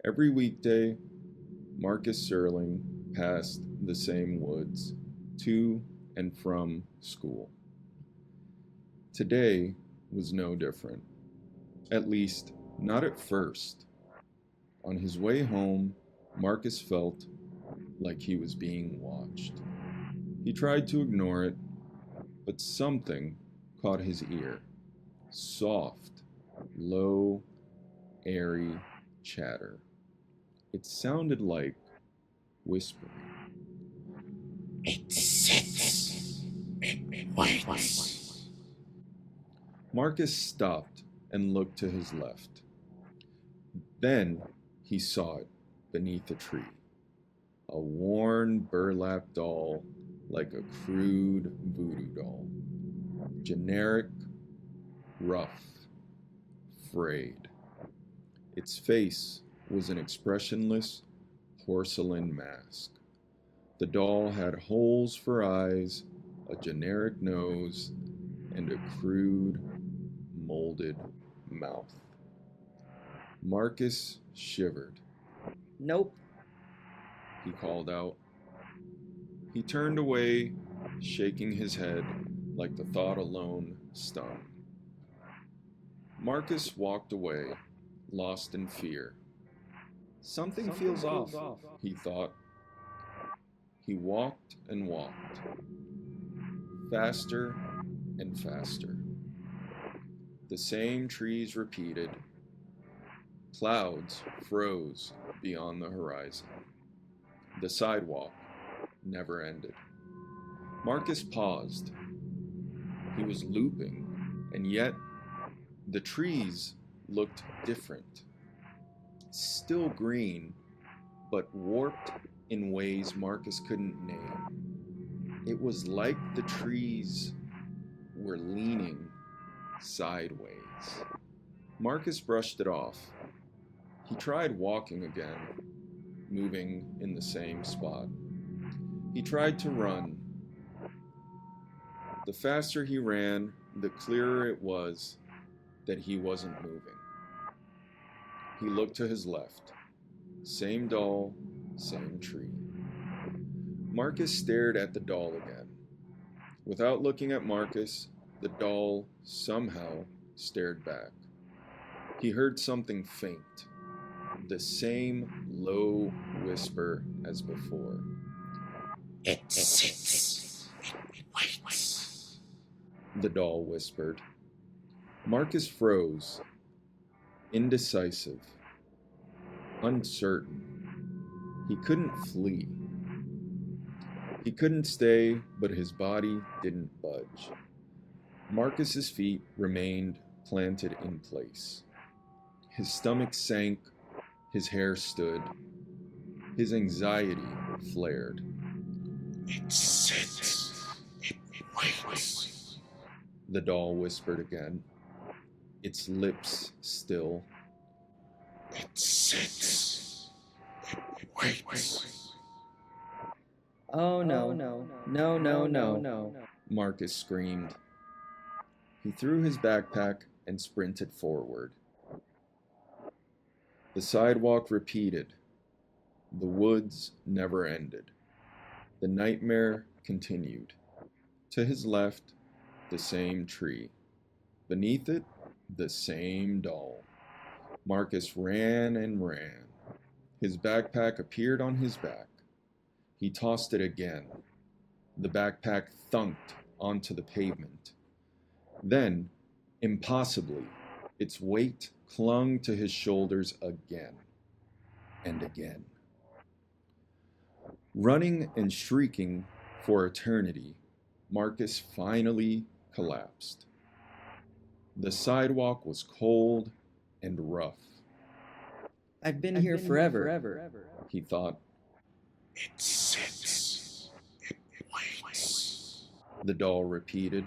Every weekday, Marcus Serling passed the same woods to and from school. Today was no different, at least not at first. On his way home, Marcus felt like he was being watched. He tried to ignore it, but something caught his ear. Soft, low, airy chatter. It sounded like whispering. It sits. It waits. Marcus stopped and looked to his left. Then he saw it beneath a tree. A worn burlap doll like a crude voodoo doll. Generic, rough, frayed. Its face was an expressionless porcelain mask. The doll had holes for eyes, a generic nose, and a crude, molded mouth. Marcus shivered. Nope. He called out. He turned away, shaking his head like the thought alone stung. Marcus walked away, lost in fear. Something feels off, he thought. He walked and walked, faster and faster. The same trees repeated. Clouds froze beyond the horizon. The sidewalk never ended. Marcus paused. He was looping, and yet the trees looked different. Still green, but warped in ways Marcus couldn't name. It was like the trees were leaning sideways. Marcus brushed it off. He tried walking again, moving in the same spot. He tried to run. The faster he ran, the clearer it was that he wasn't moving. He looked to his left. Same doll, same tree. Marcus stared at the doll again. Without looking at Marcus, the doll somehow stared back. He heard something faint, the same low whisper as before. It sits. It waits. The doll whispered. Marcus froze, indecisive, uncertain. He couldn't flee. He couldn't stay, but his body didn't budge. Marcus's feet remained planted in place. His stomach sank, his hair stood. His anxiety flared. It sits. It waits. The doll whispered again, its lips still. It sits. It waits. Oh no. No. Marcus screamed. He threw his backpack and sprinted forward. The sidewalk repeated. The woods never ended. The nightmare continued. To his left, the same tree. Beneath it, the same doll. Marcus ran and ran. His backpack appeared on his back. He tossed it again. The backpack thunked onto the pavement. Then, impossibly, its weight clung to his shoulders again and again. Running and shrieking for eternity, Marcus finally collapsed. The sidewalk was cold and rough. I've been here forever. He thought. It sits. It waits. The doll repeated,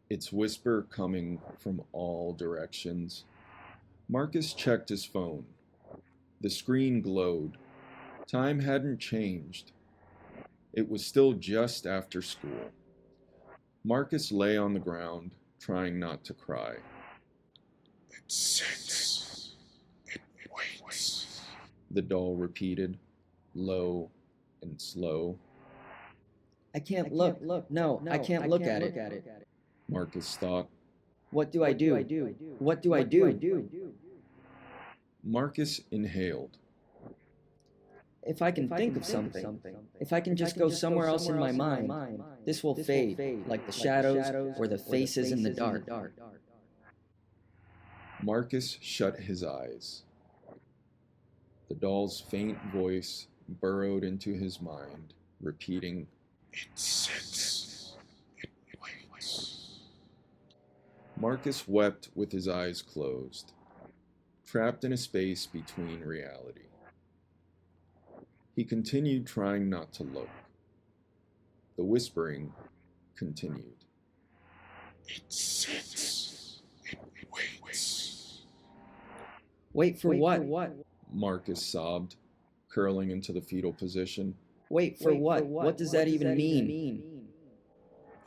its whisper coming from all directions. Marcus checked his phone. The screen glowed. Time hadn't changed. It was still just after school. Marcus lay on the ground, trying not to cry. It sits. It waits. the doll repeated, low and slow. I can't look. No, I can't look at it. Marcus thought. What do I do? What do I do? Marcus inhaled. If I can think of something, if I can just go somewhere else in my mind, this will fade, like the shadows or the faces in the dark. Marcus shut his eyes. The doll's faint voice burrowed into his mind, repeating, It sits. It waits. Marcus wept with his eyes closed, trapped in a space between reality. He continued trying not to look. The whispering continued. It sits. It waits. Wait for what? Marcus sobbed, curling into the fetal position. Wait for what? What does that even mean?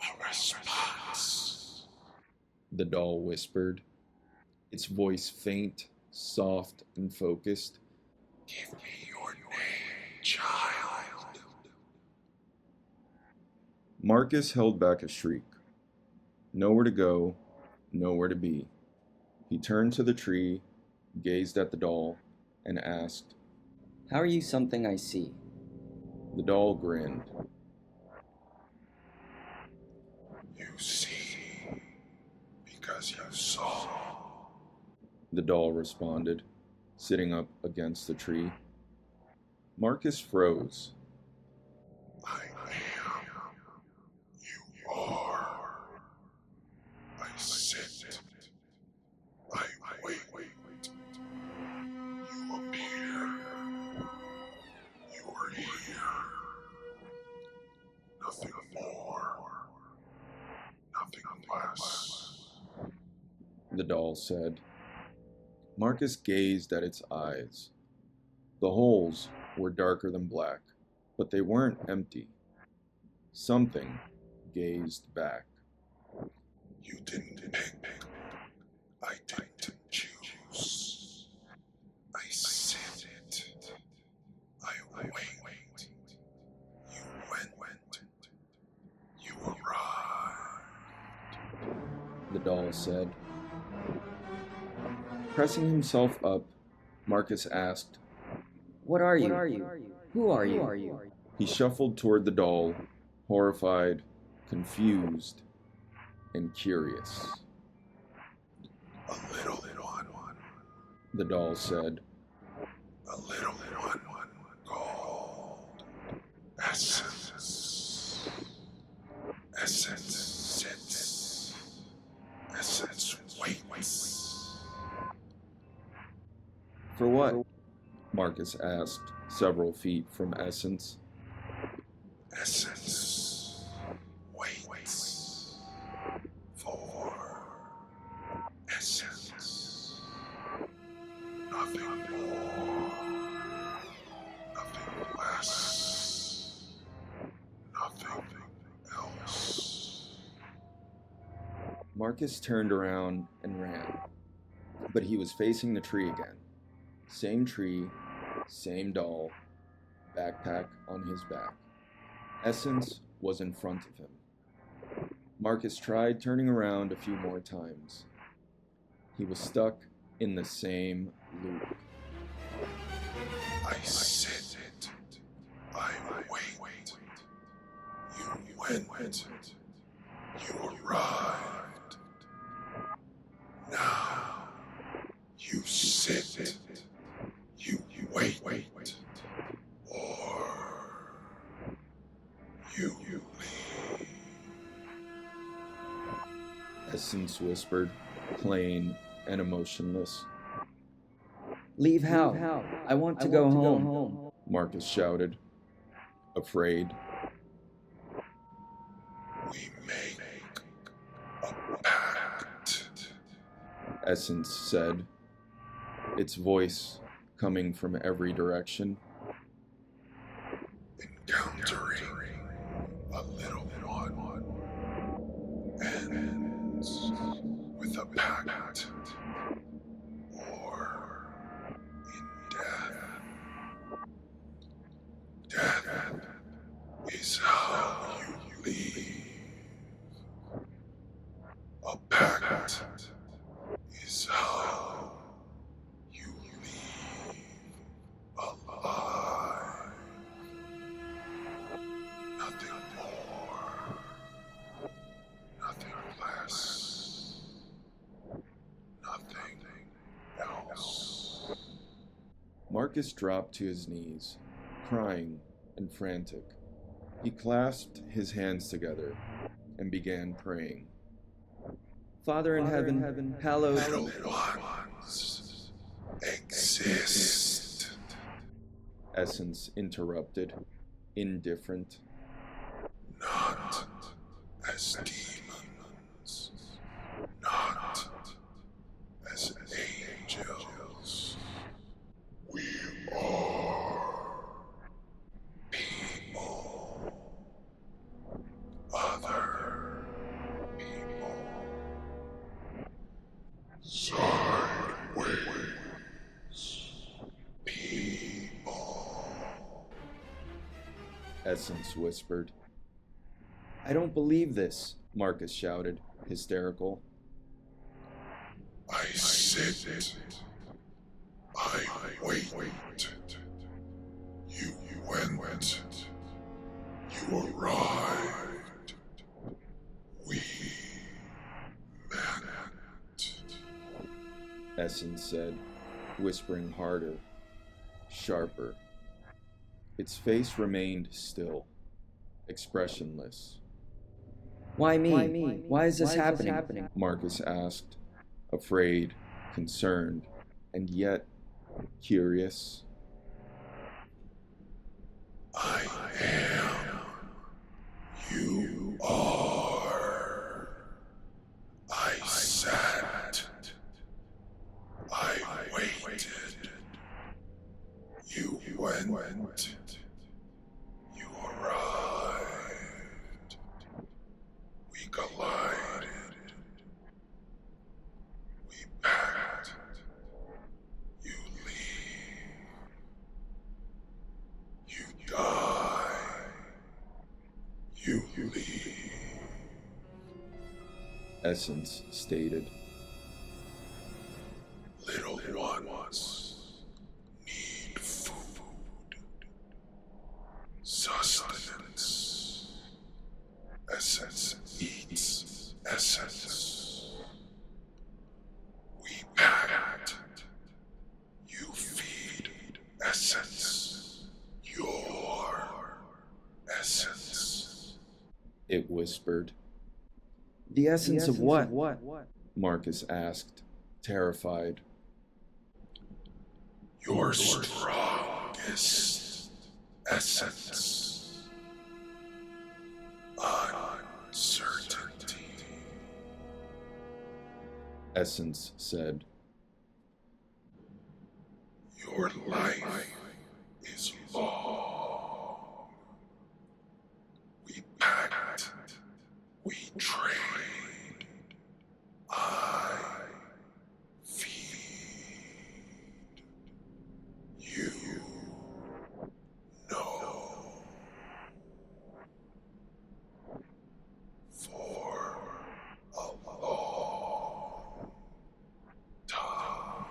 A response. The doll whispered, its voice faint, soft, and focused. Give me your name, child. Marcus held back a shriek. Nowhere to go, nowhere to be. He turned to the tree, gazed at the doll, and asked, How are you something I see? The doll grinned. You see, because you saw. The doll responded, sitting up against the tree. Marcus froze. I am. You are. I sit. I wait. You appear. You are here. Nothing more. Nothing less. The doll said. Marcus gazed at its eyes. The holes were darker than black, but they weren't empty. Something gazed back. You didn't pick. I didn't choose. I sit. I wait. You went. You arrived. The doll said. Pressing himself up, Marcus asked, What are you? Who are you? He shuffled toward the doll, horrified, confused, and curious. A little one. The doll said. A little one called essence. Essence sits. Essence waits. For what? Marcus asked, several feet from Essence. Essence waits for essence. Nothing more. Nothing less. Nothing else. Marcus turned around and ran, but he was facing the tree again. Same tree, same doll, backpack on his back. Essence was in front of him. Marcus tried turning around a few more times. He was stuck in the same loop. I sit. I wait. You went. You arrived. Now you sit. You wait. Or you leave. Essence whispered, plain and emotionless. Leave how? I want to go home. Marcus shouted, afraid. We make a pact. Essence said, its voice coming from every direction. Encountering a little one ends with a pact or in death. Marcus dropped to his knees, crying and frantic. He clasped his hands together and began praying. Father in heaven, hallowed. Little ones exist. Essence interrupted, indifferent. Not as demons, not as angels. We are people. Other people. Sideways. People. Essence whispered. I don't believe this, Marcus shouted, hysterical. I sit. I wait. You went. You arrived. We met. Essence said, whispering harder, sharper. Its face remained still, expressionless. Why me? Why is this happening? Marcus asked, afraid, concerned, and yet curious. I am. You are. I sat. I waited. You went. You arrived. We collided. We packed. You leave. You die. You leave. Essence stated. Little ones need food, sustenance. Essence eats essence. We pact. You feed essence. Your essence. It whispered. The essence of what? Marcus asked, terrified. Your strongest essence. Uncertainty. Essence said. Your life is long. We pact. We trade. I feed. You know. For a long time.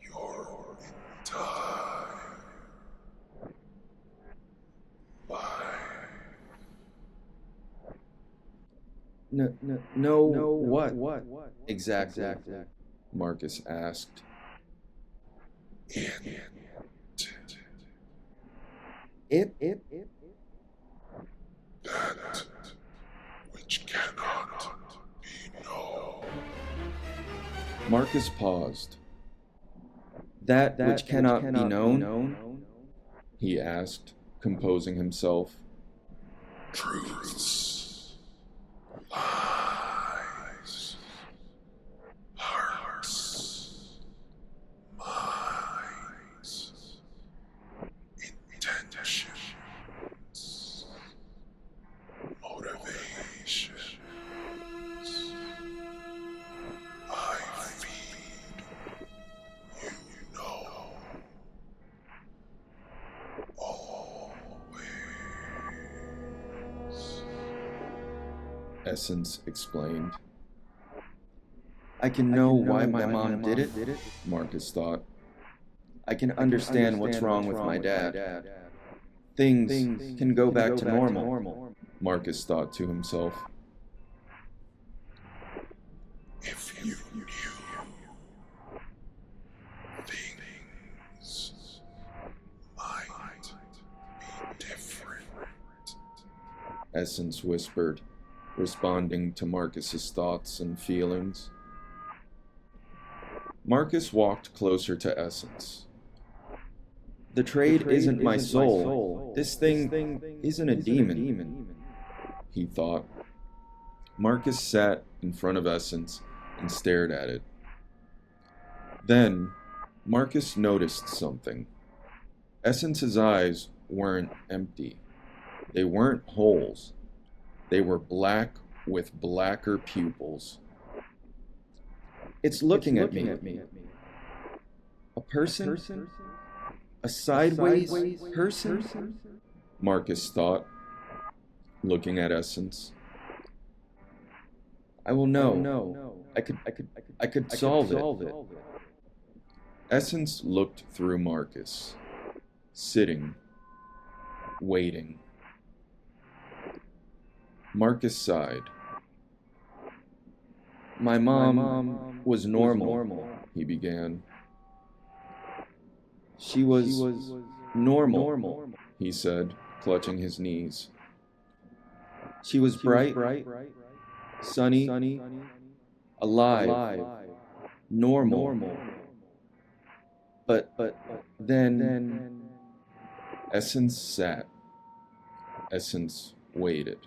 Your entire life. No, what? Exactly. Marcus asked. It? That which cannot be known. Marcus paused. That which cannot be known? He asked, composing himself. Truths, lies, hearts, minds, intentions, motivations. I feed, you know, always. Essence explained. I can know why my mom did it, Marcus thought. I can understand what's wrong with my dad. Things can go back to normal. Marcus thought to himself. If you knew Essence whispered, responding to Marcus's thoughts and feelings. Marcus walked closer to Essence. The trade isn't my soul. This thing isn't a demon, he thought. Marcus sat in front of Essence and stared at it. Then, Marcus noticed something. Essence's eyes weren't empty. They weren't holes. They were black with blacker pupils. It's looking at me. A person? A sideways person? Marcus thought, looking at Essence. I will know. I could solve it. Essence looked through Marcus, sitting, waiting. Marcus sighed. My mom was normal, he began. She was normal, he said, clutching his knees. She was bright, sunny, alive, normal. But then Essence sat. Essence waited.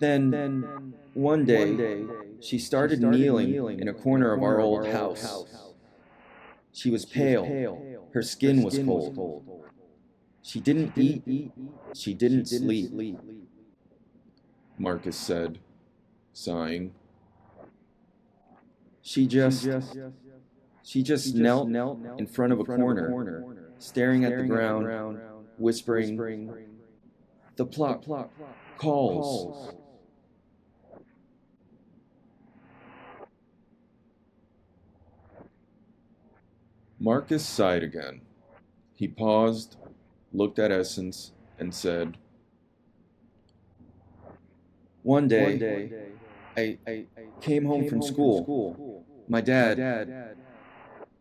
Then one day she started kneeling in a corner of our old house. She was pale. Her skin was cold. She didn't eat. She didn't sleep. Marcus said, sighing. She just knelt in front of a corner, staring at the ground, whispering, "The plot calls." Marcus sighed again. He paused, looked at Essence, and said, One day, I came home from school. My dad,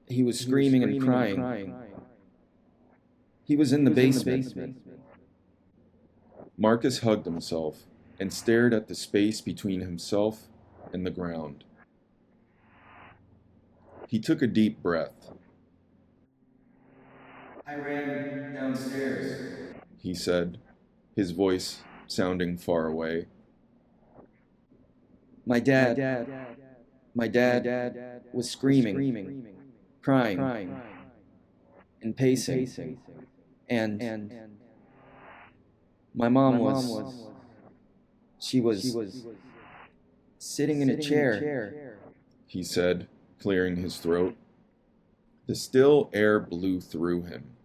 he was screaming and crying. He was in the basement. Marcus hugged himself and stared at the space between himself and the ground. He took a deep breath. I ran downstairs, he said, his voice sounding far away. My dad was screaming, crying, and pacing, and my mom was sitting in a chair, he said, clearing his throat. The still air blew through him.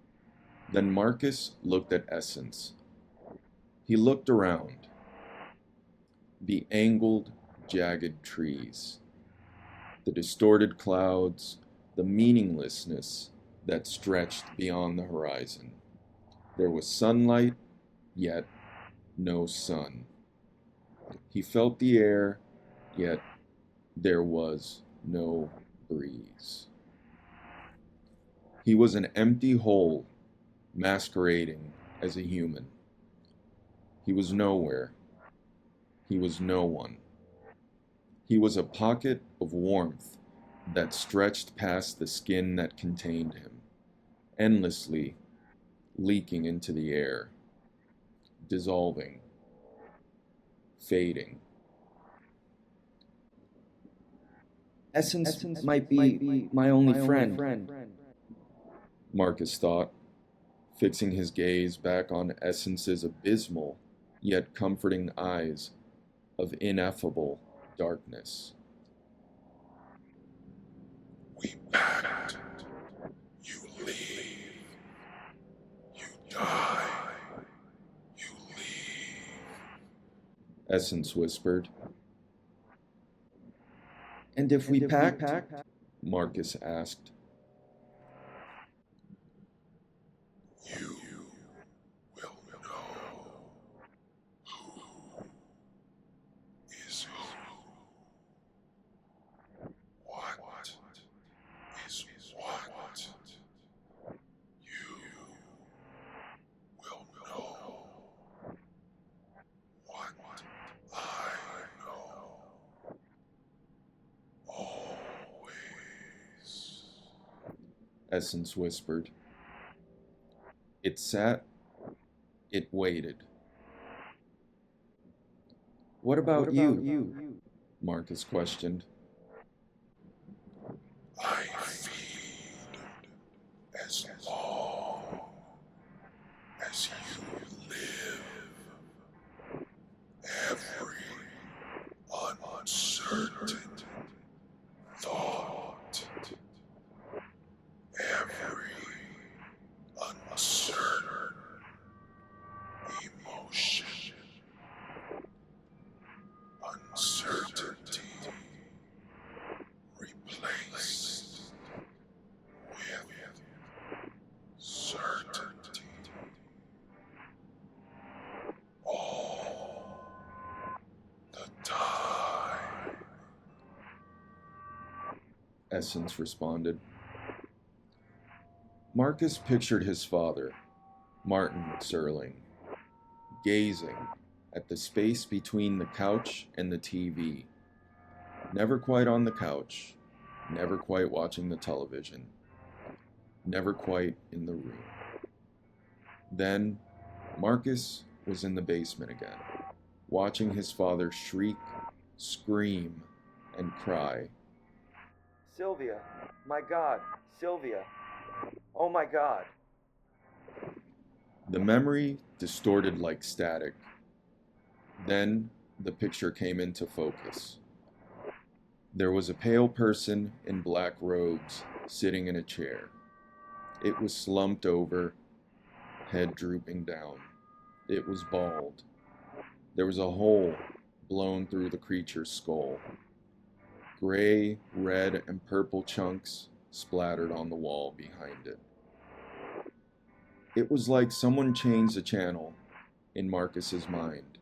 Then Marcus looked at Essence. He looked around. The angled, jagged trees, the distorted clouds, the meaninglessness that stretched beyond the horizon. There was sunlight, yet no sun. He felt the air, yet there was no breeze. He was an empty hole, masquerading as a human. He was nowhere. He was no one. He was a pocket of warmth that stretched past the skin that contained him, endlessly leaking into the air, dissolving, fading. Essence might be my only friend, Marcus thought, fixing his gaze back on Essence's abysmal yet comforting eyes of ineffable darkness. We pact. You leave. You die. You leave. Essence whispered. And if we pact? Marcus asked. You will know who is who. What is what. You will know. Essence whispered. It sat, it waited. What about you? Marcus questioned. I feed as long as you live. Every uncertain thought, every uncertain emotion, uncertainty replaced with certainty. All the time. Essence responded. Marcus pictured his father, Martin Serling, gazing at the space between the couch and the TV. Never quite on the couch, never quite watching the television, never quite in the room. Then, Marcus was in the basement again, watching his father shriek, scream, and cry. Sylvia, my God, Sylvia, oh my God. The memory distorted like static. Then the picture came into focus. There was a pale person in black robes sitting in a chair. It was slumped over, head drooping down. It was bald. There was a hole blown through the creature's skull. Gray, red, and purple chunks splattered on the wall behind it. It was like someone changed the channel in Marcus's mind.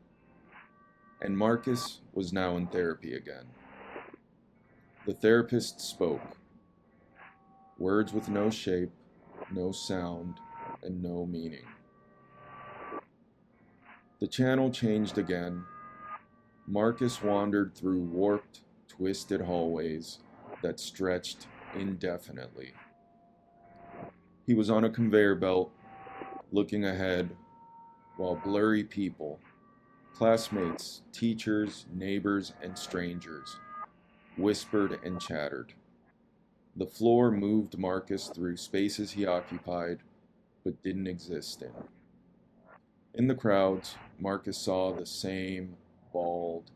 And Marcus was now in therapy again. The therapist spoke. Words with no shape, no sound, and no meaning. The channel changed again. Marcus wandered through warped, twisted hallways that stretched indefinitely. He was on a conveyor belt, looking ahead, while blurry people, classmates, teachers, neighbors, and strangers, whispered and chattered. The floor moved Marcus through spaces he occupied, but didn't exist in. In the crowds, Marcus saw the same bald,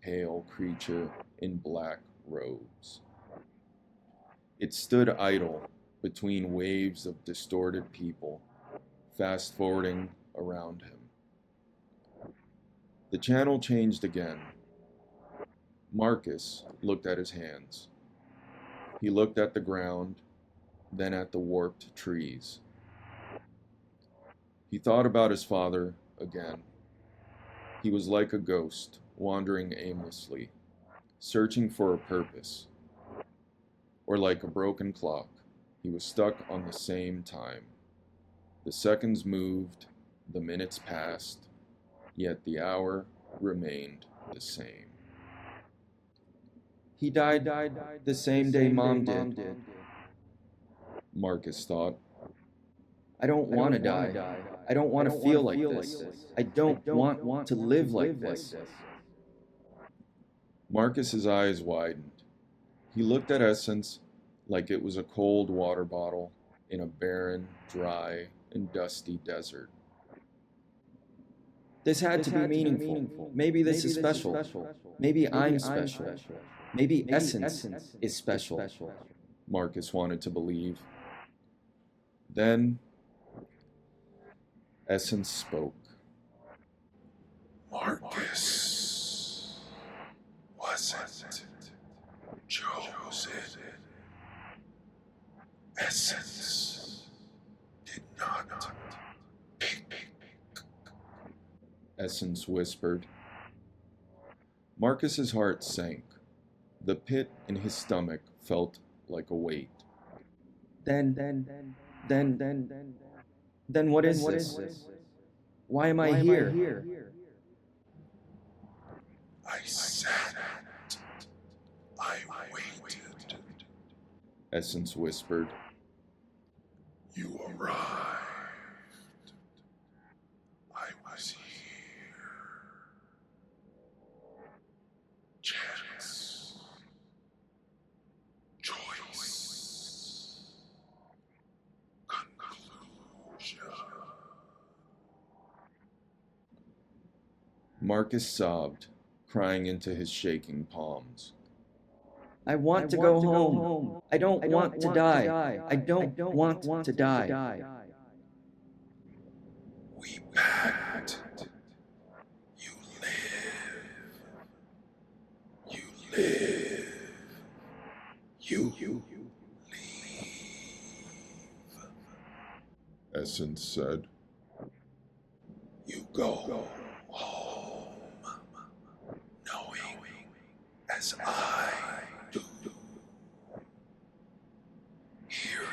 pale creature in black robes. It stood idle between waves of distorted people, fast-forwarding around him. The channel changed again. Marcus looked at his hands. He looked at the ground, then at the warped trees. He thought about his father again. He was like a ghost, wandering aimlessly, searching for a purpose. Or like a broken clock, he was stuck on the same time. The seconds moved, the minutes passed, yet the hour remained the same. He died the same day Mom did, Marcus thought. I don't want to die. I don't want to feel like this. I don't want to live like this. Marcus's eyes widened. He looked at Essence like it was a cold water bottle in a barren, dry, and dusty desert. This had to be meaningful. Maybe this is special. Maybe I'm special. Maybe Essence is special. Marcus wanted to believe. Then, Essence spoke. Marcus wasn't chosen. Essence did not pick. Essence whispered. Marcus's heart sank. The pit in his stomach felt like a weight. Then what is this? Why am I here? I sat. I waited. Essence whispered. You arrived. I was here. Chance. Choice. Conclusion. Marcus sobbed, crying into his shaking palms. I want to go home. I don't want to die. I don't want to die. We pact. You live. You live. You leave. Essence said. You go home, knowing as I do, hearing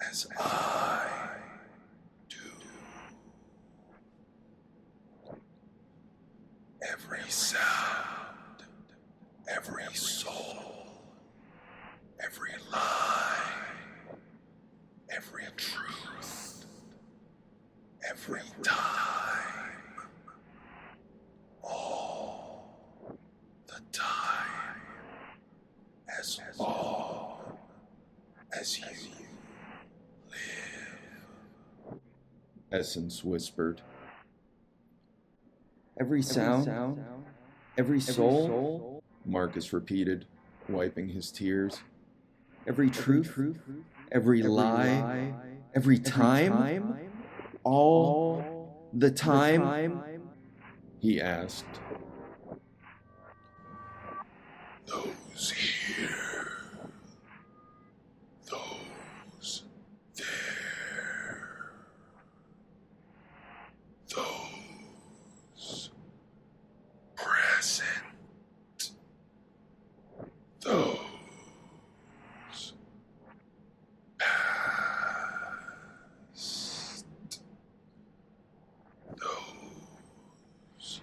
as I do. Every sound, every soul, every lie, every truth, every time, all the time, as long as you live. Essence whispered. Every sound, every soul, Marcus repeated, wiping his tears. every truth, every lie, every time, all the time. He asked. Those here, those there, those present, those past, those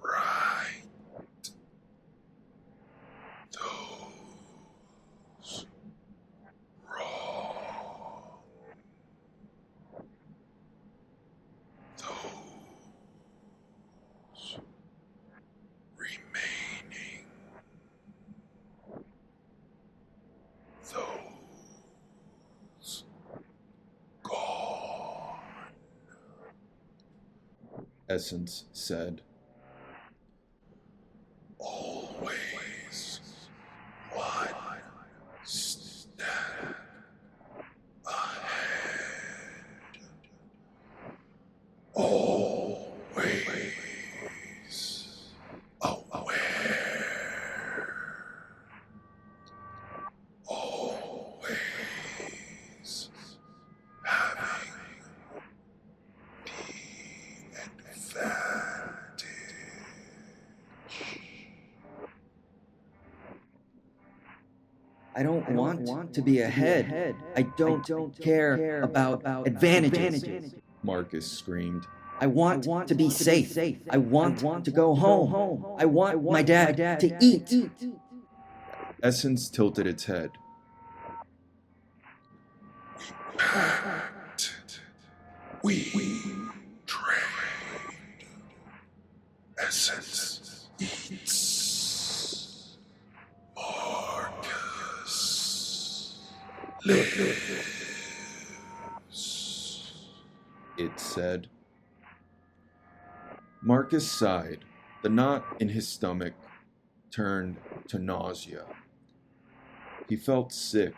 right, those wrong, those remaining, those gone. Essence said. Always one step ahead. Always aware. Always having the advantage. I don't want to be ahead. I don't care about advantages. Marcus screamed. I want to be safe. I want to go home. I want my dad to eat. Essence tilted its head. Pact. We trade. Essence eats. Marcus lives. It said. Marcus sighed. The knot in his stomach turned to nausea. He felt sick,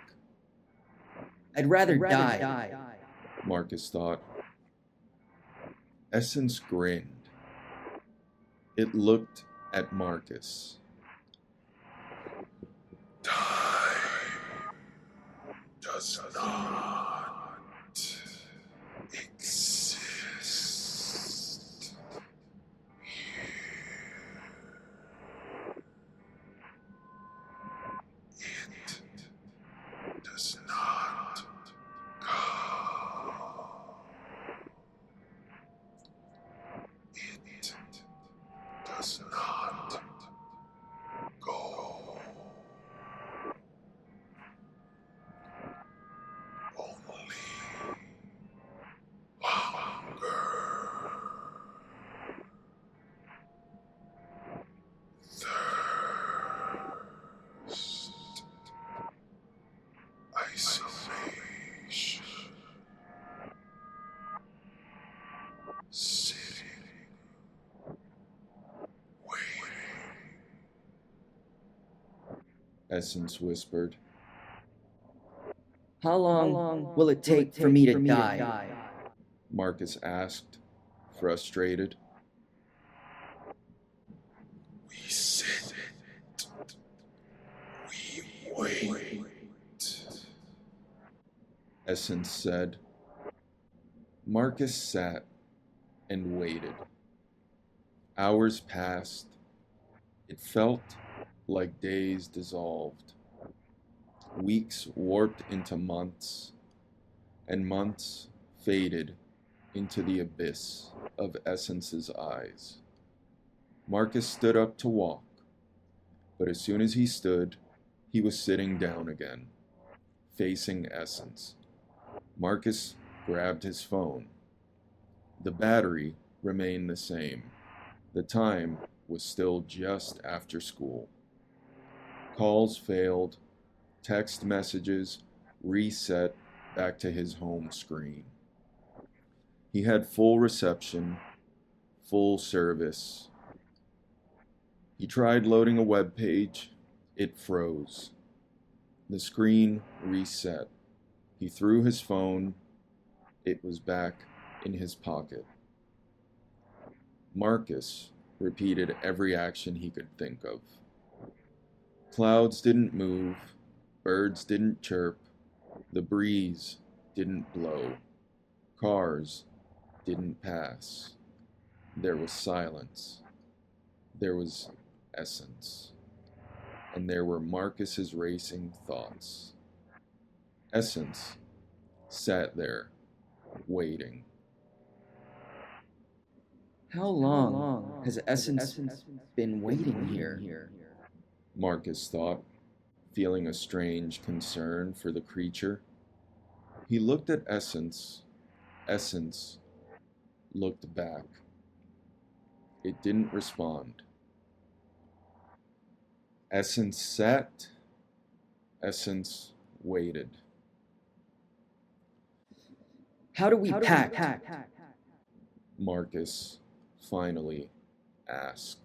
I'd rather die. Marcus thought. Essence grinned. It looked at Marcus. Time does not exist here. It does not come. It does not go. Essence whispered. How long will it take for me to die? Marcus asked, frustrated. We sit. We wait. Essence said. Marcus sat and waited. Hours passed. It felt like days dissolved. Weeks warped into months, and months faded into the abyss of Essence's eyes. Marcus stood up to walk, but as soon as he stood, he was sitting down again, facing Essence. Marcus grabbed his phone. The battery remained the same. The time was still just after school. Calls failed, text messages reset back to his home screen. He had full reception, full service. He tried loading a web page. It froze. The screen reset. He threw his phone. It was back in his pocket. Marcus repeated every action he could think of. Clouds didn't move. Birds didn't chirp. The breeze didn't blow. Cars didn't pass. There was silence. There was essence. And there were Marcus's racing thoughts. Essence sat there, waiting. How long has Essence been waiting here? Marcus thought, feeling a strange concern for the creature. He looked at Essence. Essence looked back. It didn't respond. Essence sat. Essence waited. How do we pact? Marcus finally asked.